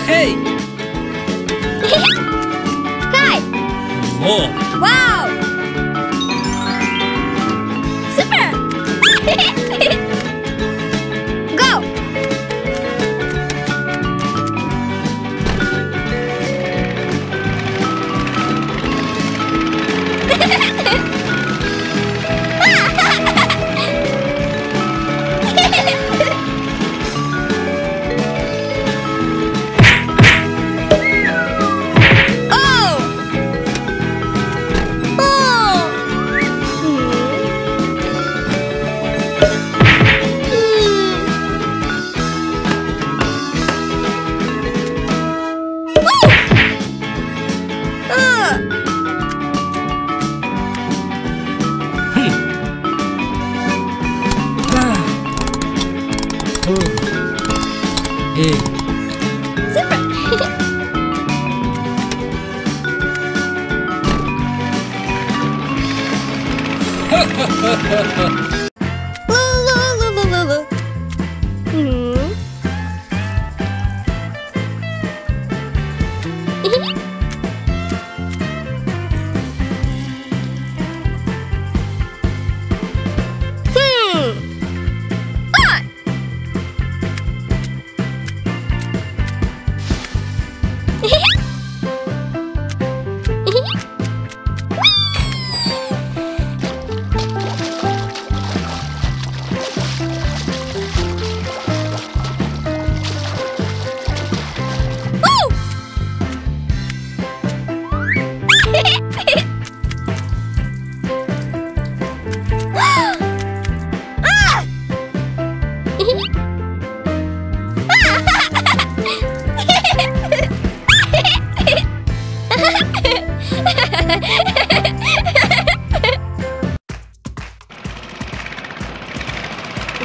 Hey! Hi! Oh! Wow! Super! Go! Hey! Super!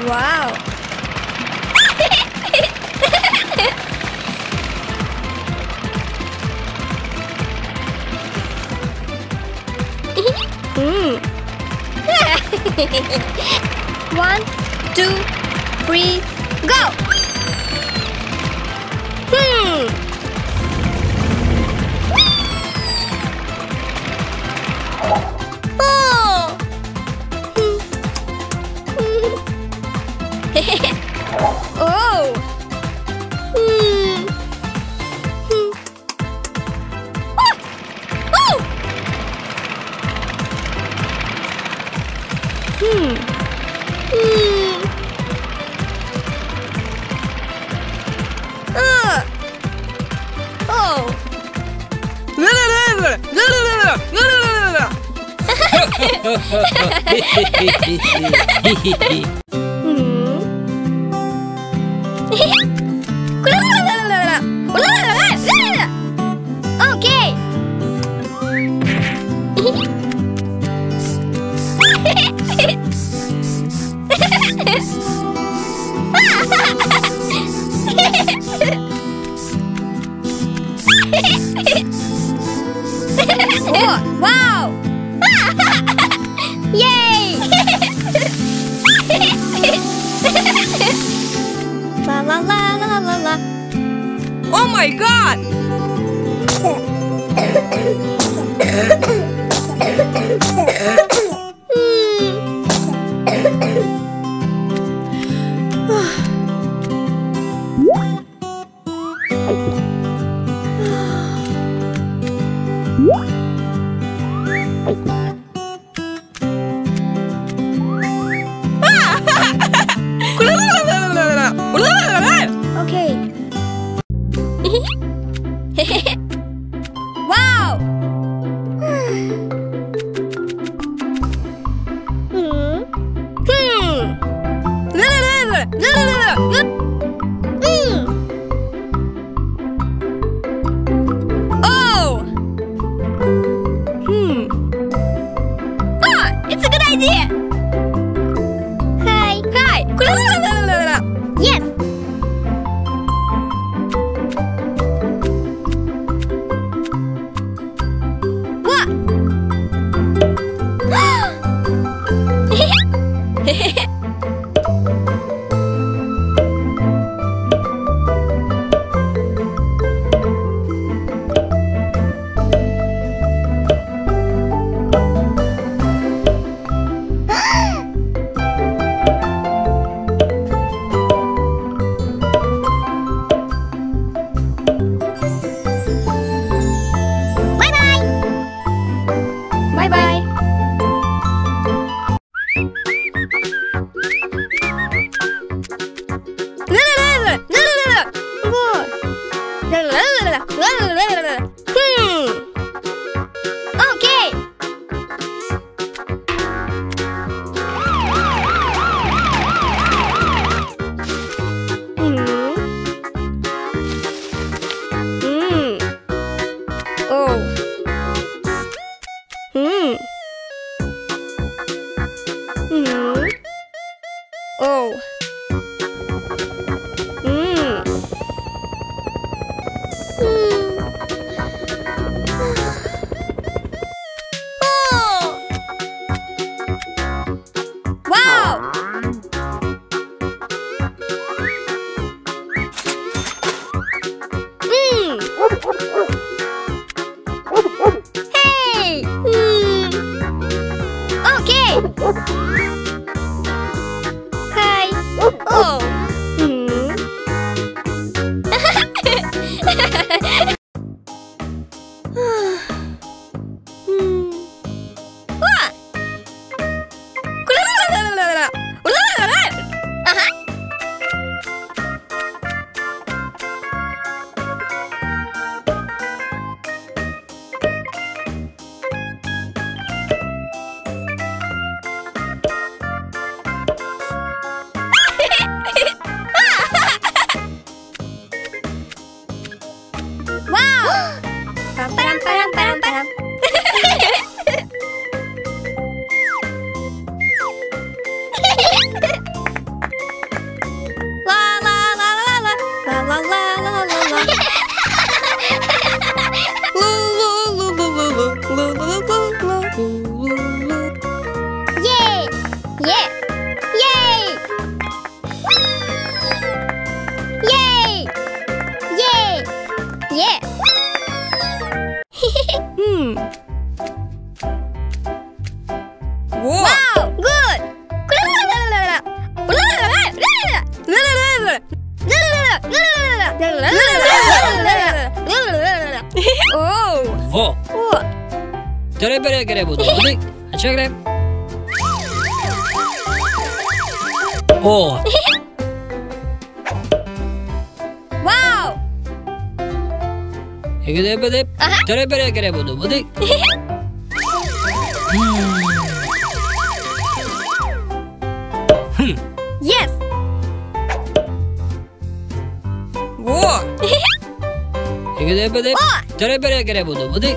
Wow! One, two, three, go! Oh! Oh! Oh! Okay. Oh, wow! Yay! La la la la la la. Oh my God! Okay. Wow! Oh! Ah, it's a good idea! Hi! Hi! Yes! Param, param, param, param. La la la la la la la la la la la. Yay! Yeah! Yay! Yay! Yay! Yeah! Whoa! Wow! Good! Oh! Whoa! Tere bere kare budu. Budik. Acha kare. Oh! Wow! Ekde bede. Tere bere kare budu. Budik. Yes! Whoa! Ekde bede. Tere bere kare budu. Budik.